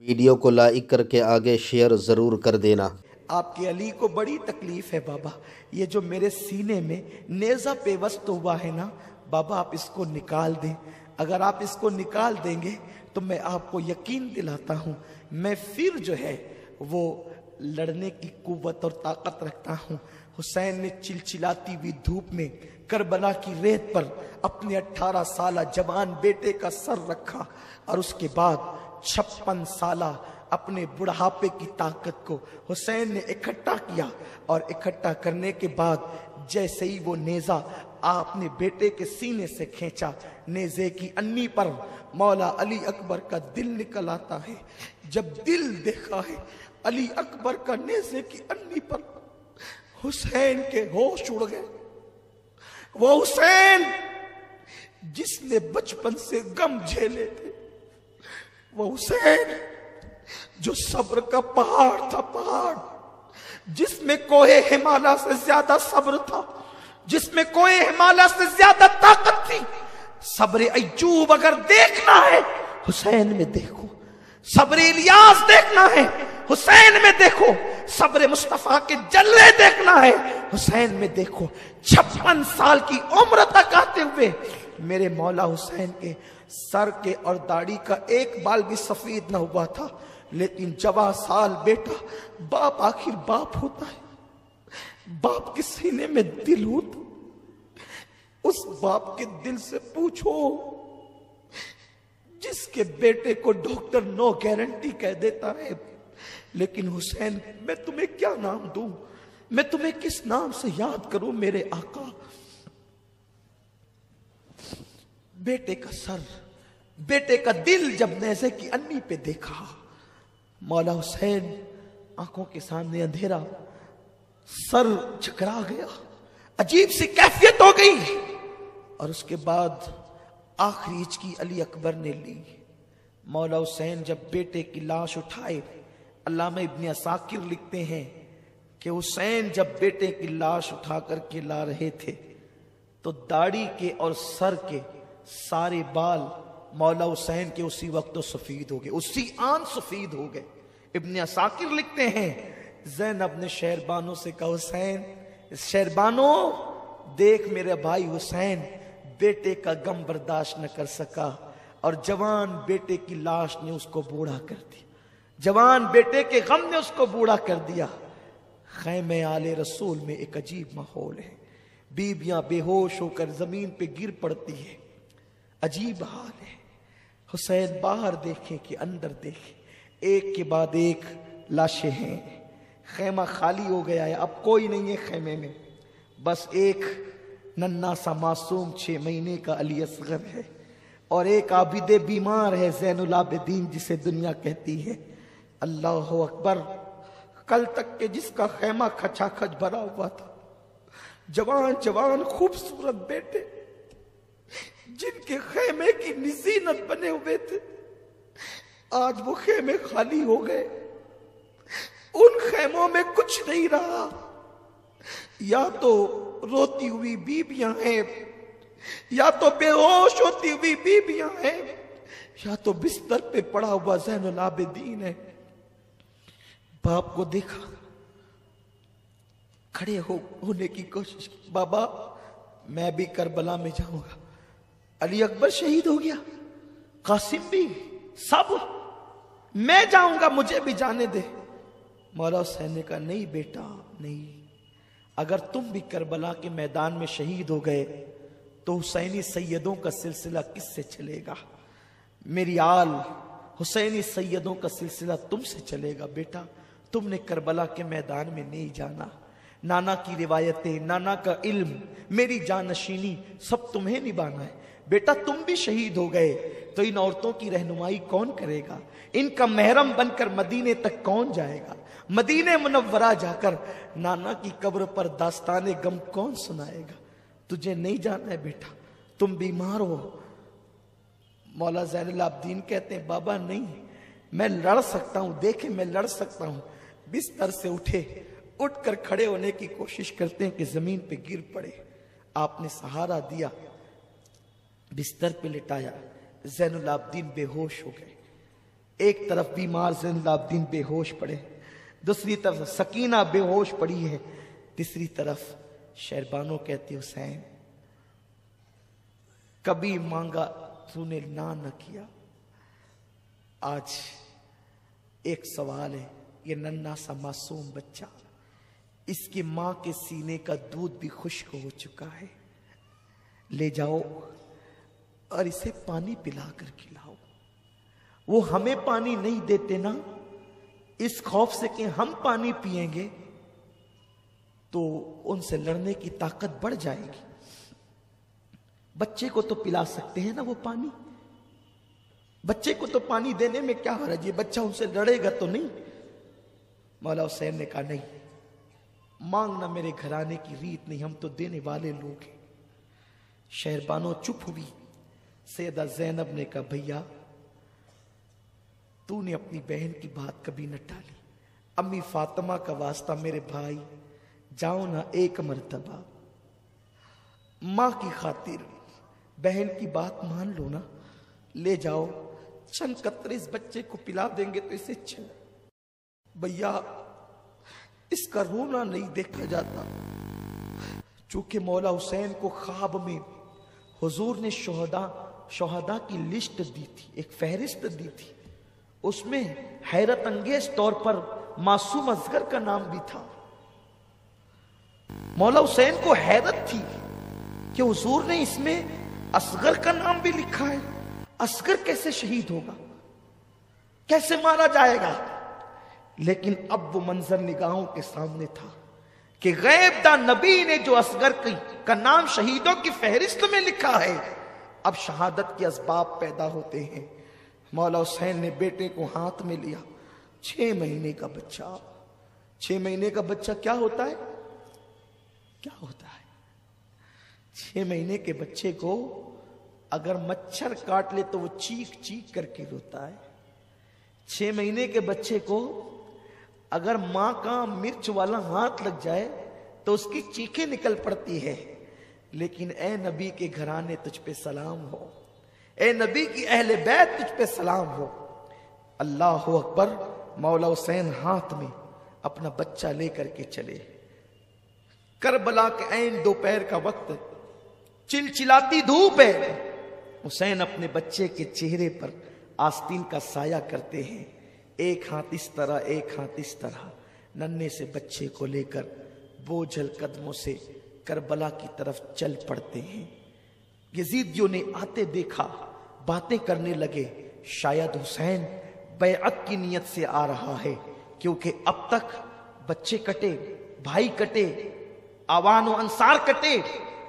Video کو like کر کے آگے شیئر ضرور کر دینا۔ آپ کے علی کو بڑی تکلیف ہے بابا، یہ جو میرے سینے میں نیزہ پیوست ہوا ہے نا بابا، آپ اس کو نکال دیں۔ اگر آپ اس کو نکال دیں گے تو میں آپ کو یقین دلاتا ہوں میں پھر جو ہے وہ لڑنے کی قوت اور طاقت رکھتا ہوں۔ حسین نے چلچلاتی ہوئی دھوپ میں کربلا کی ریت پر اپنے 18 سالہ جوان بیٹے کا سر رکھا اور اس کے بعد 56 سالہ اپنے بڑھاپے کی طاقت کو حسین نے اکٹھا کیا، اور اکٹھا کرنے کے بعد جیسے ہی وہ نیزہ آپ نے بیٹے کے سینے سے کھینچا، نیزے کی انی پر مولا علی اکبر کا دل نکل آتا ہے۔ جب دل دیکھا ہے علی اکبر کا نیزے کی انی پر، حسین کے ہوش اڑ گئے۔ وہ حسین جس نے بچپن سے غم جھیلے تھے، وہ حسین جو صبر کا پہاڑ تھا، پہاڑ جس میں کوہ ہمالیہ سے زیادہ صبر تھا، جس میں کوہ ہمالیہ سے زیادہ طاقت تھی۔ صبر ایوب اگر دیکھنا ہے حسین میں دیکھو، صبر الیاس دیکھنا ہے حسین میں دیکھو، صبر مصطفیٰ کے جلوے دیکھنا ہے حسین میں دیکھو۔ 56 سال کی عمر تک آتے ہوئے میرے مولا حسین کے سر کے اور داڑھی کا ایک بال بھی سفید نہ ہوا تھا، لیکن جوان سال بیٹا، باپ آخر باپ ہوتا ہے، باپ کے سینے میں دل ہوتا۔ اس باپ کے دل سے پوچھو جس کے بیٹے کو ڈاکٹر نو گارنٹی کہہ دیتا ہے، لیکن حسین میں تمہیں کیا نام دوں، میں تمہیں کس نام سے یاد کروں میرے آقا۔ بیٹے کا سر، بیٹے کا دل جب نیزے کی انی پہ دیکھا، مولا حسین آنکھوں کے سامنے اندھیرا، سر جھکرا گیا، عجیب سی کیفیت ہو گئی۔ اور اس کے بعد آخری ہچکی علی اکبر نے لی۔ مولا حسین جب بیٹے کی لاش اٹھائے، علامہ ابن عساکر لکھتے ہیں کہ حسین جب بیٹے کی لاش اٹھا کر کے لا رہے تھے تو داڑھی کے اور سر کے سارے بال مولا حسین کے اسی وقت تو سفید ہو گئے، اسی آن سفید ہو گئے۔ ابن عساکر لکھتے ہیں زینب نے شہربانوں سے کہا، حسین شہربانو دیکھ میرے بھائی حسین بیٹے کا غم برداشت نہ کر سکا، اور جوان بیٹے کی لاش نے اس کو بوڑھا کر دیا، جوان بیٹے کے غم نے اس کو بوڑھا کر دیا۔ خیمے آل رسول میں ایک عجیب ماحول ہے، بیویاں بے ہوش ہو کر زمین پہ گر پڑتی ہے، عجیب حال ہے۔ حسین باہر دیکھیں کہ اندر دیکھیں، ایک کے بعد ایک لاشیں ہیں، خیمہ خالی ہو گیا ہے، اب کوئی نہیں ہے خیمے میں، بس ایک ننھا سا معصوم 6 مہینے کا علی اصغر ہے، اور ایک عابد بیمار ہے زین العابدین جسے دنیا کہتی ہے۔ اللہ اکبر، کل تک کے جس کا خیمہ کھچا کھچ بھرا ہوا تھا، جوان جوان خوبصورت بیٹے جن کے خیمے کی نزینت بنے ہوئے تھے، آج وہ خیمے خالی ہو گئے، ان خیموں میں کچھ نہیں رہا، یا تو روتی ہوئی بیویاں ہیں، یا تو بے ہوش ہوتی ہوئی بیویاں ہیں، یا تو بستر پہ پڑا ہوا زین العابدین ہے۔ باپ کو دیکھا، کھڑے ہونے کی کوشش کی، بابا میں بھی کربلا میں جاؤں گا۔ علی اکبر شہید ہو گیا، قاسم بھی، سب، میں جاؤں گا، مجھے بھی جانے دے۔ مولا حسین نے کہا نہیں بیٹا نہیں، اگر تم بھی کربلا کے میدان میں شہید ہو گئے تو حسینی سیدوں کا سلسلہ کس سے چلے گا؟ میری آل حسینی سیدوں کا سلسلہ تم سے چلے گا بیٹا، تم نے کربلا کے میدان میں نہیں جانا، نانا کی روایتیں، نانا کا علم، میری جانشینی سب تمہیں نبھانا ہے بیٹا، تم بھی شہید ہو گئے تو ان عورتوں کی رہنمائی کون کرے گا؟ ان کا محرم بن کر مدینے تک کون جائے گا؟ مدینہ منورہ جا کر نانا کی قبر پر داستان غم کون سنائے گا؟ تجھے نہیں جانا ہے بیٹا، تم بیمار ہو۔ مولا زین العابدین کہتے ہیں بابا نہیں، میں لڑ سکتا ہوں، دیکھیں میں لڑ سکتا ہوں۔ بستر سے اٹھے، اٹھ کر کھڑے ہونے کی کوشش کرتے ہیں کہ زمین پہ گر پڑے، آپ نے سہارا دیا، بستر پہ لٹایا، زین العابدین بے ہوش ہو گئے۔ ایک طرف بیمار زین العابدین بے ہوش پڑے، دوسری طرف سکینہ بے ہوش پڑی ہے، تیسری طرف شہربانو کہتے حسین کبھی مانگا تو نے نہ کیا۔ آج ایک سوال ہے، یہ ننھا سا معصوم بچہ، اس کی ماں کے سینے کا دودھ بھی خشک ہو چکا ہے، لے جاؤ اور اسے پانی پلا کر کھلاؤ۔ وہ ہمیں پانی نہیں دیتے نا، اس خوف سے کہ ہم پانی پیئیں گے تو ان سے لڑنے کی طاقت بڑھ جائے گی۔ بچے کو تو پلا سکتے ہیں نا وہ پانی، بچے کو تو پانی دینے میں کیا حرج ہے، بچہ ان سے لڑے گا تو نہیں۔ مولا حسین نے کہا نہیں، مانگنا میرے گھرانے کی ریت نہیں، ہم تو دینے والے لوگ ہیں۔ شہربانو چپ ہوئی۔ سیدہ زینب نے کہا بھیا تو نے اپنی بہن کی بات کبھی نہ ٹالی، امی فاطمہ کا واسطہ میرے بھائی جاؤ نا ایک مرتبہ، ماں کی خاطر بہن کی بات مان لو نا، لے جاؤ چند قطرے اس بچے کو پلا دیں گے تو اسے چل۔ بھیا اس کا رونا نہیں دیکھا جاتا، چونکہ مولا حسین کو خواب میں حضور نے شہداء کی لسٹ دی تھی، ایک فہرست دی تھی، اس میں حیرت انگیز طور پر معصوم اصغر کا نام بھی تھا۔ مولا حسین کو حیرت تھی کہ حضور نے اس میں اصغر کا نام بھی لکھا ہے، اصغر کیسے شہید ہوگا، کیسے مارا جائے گا؟ لیکن اب وہ منظر نگاہوں کے سامنے تھا کہ غیب دا نبی نے جو اصغر کا نام شہیدوں کی فہرست میں لکھا ہے، اب شہادت کے اسباب پیدا ہوتے ہیں۔ مولا حسین نے بیٹے کو ہاتھ میں لیا، 6 مہینے کا بچہ، 6 مہینے کا بچہ کیا ہوتا ہے؟ کیا ہوتا ہے 6 مہینے کے بچے کو اگر مچھر کاٹ لے تو وہ چیخ چیخ کر کے روتا ہے۔ 6 مہینے کے بچے کو اگر ماں کا مرچ والا ہاتھ لگ جائے تو اس کی چیخیں نکل پڑتی ہے۔ لیکن اے نبی کے گھرانے تجھ پہ سلام ہو، اے نبی کی اہل بیت تجھ پہ سلام ہو۔ اللہ اکبر۔ مولا حسین ہاتھ میں اپنا بچہ لے کر کے چلے۔ کربلا کے عین دوپہر کا وقت، چلچلاتی دھوپ ہے، حسین اپنے بچے کے چہرے پر آستین کا سایہ کرتے ہیں، ایک ہاتھ اس طرح ایک ہاتھ اس طرح، ننھے سے بچے کو لے کر بوجھل قدموں سے کربلا کی طرف چل پڑتے ہیں۔ یزیدیوں نے آتے دیکھا، باتیں کرنے لگے، شاید حسین بیعت کی نیت سے آ رہا ہے، کیونکہ اب تک بچے کٹے، بھائی کٹے، آوان و انصار کٹے،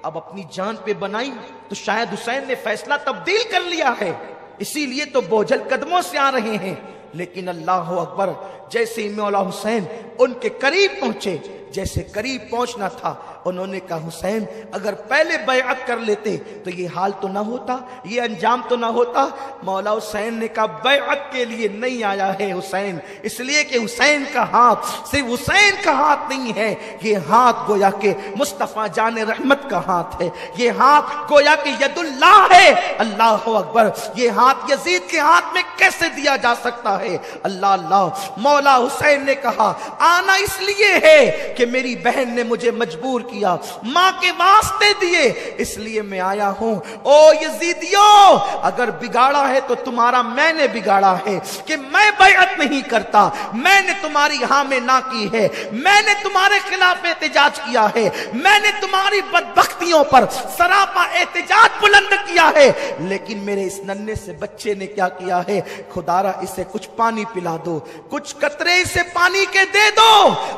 اب اپنی جان پہ بنائی تو شاید حسین نے فیصلہ تبدیل کر لیا ہے، اسی لیے تو بوجھل قدموں سے آ رہے ہیں۔ لیکن اللہ اکبر، جیسے ہی مولا حسین ان کے قریب پہنچے، جیسے قریب پہنچنا تھا، انہوں نے کہا حسین اگر پہلے بیعت کر لیتے تو یہ حال تو نہ ہوتا، یہ انجام تو نہ ہوتا۔ مولا حسین نے کہا بیعت کے لیے نہیں آیا ہے حسین، اس لیے کہ حسین کا ہاتھ صرف حسین کا ہاتھ نہیں ہے، یہ ہاتھ گویا کہ مصطفیٰ جان رحمت کا ہاتھ ہے، یہ ہاتھ گویا کہ ید اللہ ہے۔ اللہ اکبر، یہ ہاتھ یزید کے ہاتھ میں کیسے دیا جا سکتا ہے؟ اللہ اللہ۔ مولا حسین نے کہا آنا اس لیے ہے کہ میری بہن نے مجھے مجبور کیا، ماں کے واسطے دیے، اس لیے میں آیا ہوں۔ او یزیدیوں، اگر بگاڑا ہے تو تمہارا میں نے بگاڑا ہے کہ میں بیعت نہیں کرتا، میں نے تمہاری ہاں میں نہ کی ہے، میں نے تمہارے خلاف احتجاج کیا ہے، میں نے تمہاری بدبختیوں پر سراپا احتجاج بلند کیا ہے، لیکن میرے اس ننھے سے بچے نے کیا کیا ہے؟ خدارا اسے کچھ پانی پلا دو، کچھ قطرے اسے پانی کے دے دو۔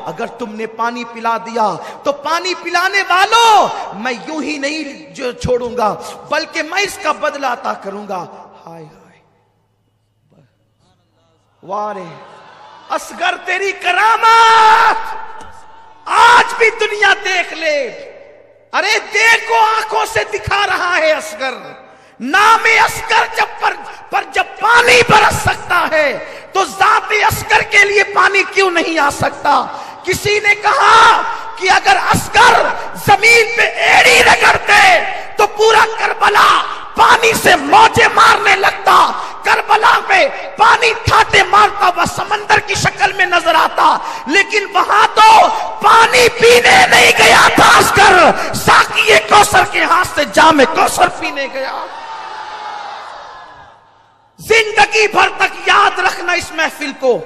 اگر تم نے پانی پلا دیا تو پانی پلانے والوں میں یوں ہی نہیں چھوڑوں گا، بلکہ میں اس کا بدلہ عطا کروں گا۔ ہائے ہائے، وارے اصغر تیری کرامات آج بھی دنیا دیکھ لے۔ ارے دیکھو آنکھوں سے دکھا رہا ہے اصغر، نام اصغر جب پانی برس سکتا ہے تو ذات اصغر کے لیے پانی کیوں نہیں آ سکتا؟ کسی نے کہا کہ اگر اصغر زمین پہ ایڑی رگڑتے تو پورا کربلا پانی سے موجیں مارنے لگتا، کربلا پہ پانی ٹھاٹے مارتا ہوا سمندر کی شکل میں نظر آتا، لیکن وہاں تو پانی پینے نہیں گیا تھا عسکر، ساقی کوثر کے ہاتھ سے جام کوثر پینے گیا۔ زندگی بھر تک یاد رکھنا اس محفل کو،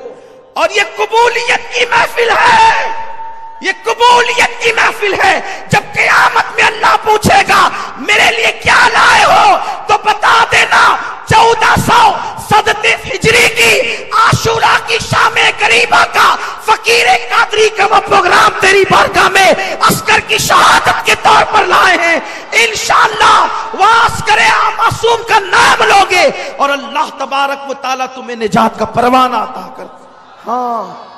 اور یہ قبولیت کی محفل ہے، یہ قبولیت کی محفل ہے۔ جب قیامت میں اللہ پوچھے گا میرے لیے کیا لائے ہو، تو بتا دینا 1400 ہجری کی عاشورہ کی شام غریبہ کا فقیر قادری کا وہ پروگرام تیری بارگاہ میں عسکر کی شہادت کے طور پر لائے ہیں۔ انشاءاللہ وہ عسکر معصوم کا نام لوگے اور اللہ تبارک و تعالیٰ تمہیں نجات کا پروانہ عطا کر۔ ہاں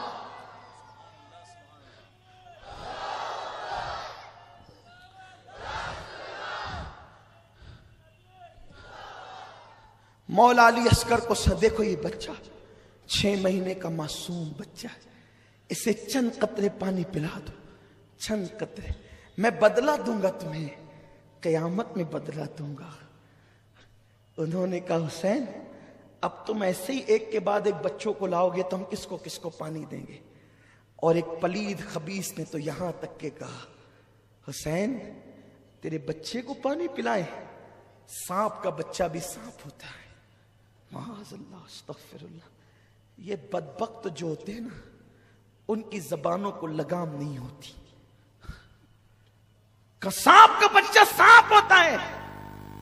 مولا علی اصغر کو دیکھو، یہ بچہ 6 مہینے کا معصوم بچہ ہے، اسے چند قطرے پانی پلا دو، چند قطرے، میں بدلہ دوں گا تمہیں، قیامت میں بدلہ دوں گا۔ انہوں نے کہا حسین اب تم ایسے ہی ایک کے بعد ایک بچوں کو لاؤ گے تو ہم کس کو پانی دیں گے؟ اور ایک پلید خبیث نے تو یہاں تک کہ کہا حسین تیرے بچے کو پانی پلائیں؟ سانپ کا بچہ بھی سانپ ہوتا ہے، معاذ اللہ، استغفر اللہ۔ یہ بدبخت جو ہوتے ہیں نا، ان کی زبانوں کو لگام نہیں ہوتی۔ سانپ کا بچہ سانپ ہوتا ہے۔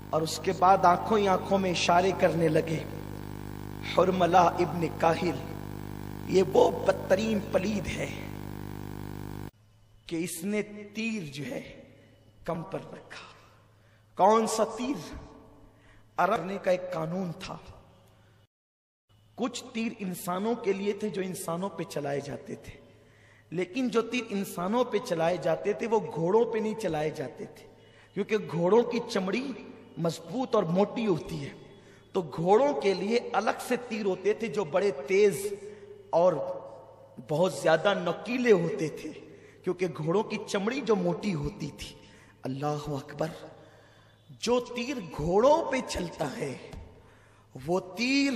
اور اس کے بعد آنکھوں ہی آنکھوں میں اشارے کرنے لگے۔ حرملہ ابن کاہل یہ وہ بدترین پلید ہے کہ اس نے تیر جو ہے کم پر رکھا۔ کون سا تیر؟ عرب کا ایک قانون تھا، کچھ تیر انسانوں کے لیے تھے جو انسانوں پہ چلائے جاتے تھے، لیکن جو تیر انسانوں پہ چلائے جاتے تھے وہ گھوڑوں پہ نہیں چلائے جاتے تھے، کیونکہ گھوڑوں کی چمڑی مضبوط اور موٹی ہوتی ہے، تو گھوڑوں کے لیے الگ سے تیر ہوتے تھے جو بڑے تیز اور بہت زیادہ نوکیلے ہوتے تھے، کیونکہ گھوڑوں کی چمڑی جو موٹی ہوتی تھی۔ اللہ اکبر، جو تیر گھوڑوں پہ چلتا ہے وہ تیر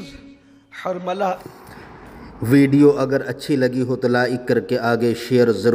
حرملہ۔ ویڈیو اگر اچھی لگی ہو تو لائک کر کے آگے شیئر ضرور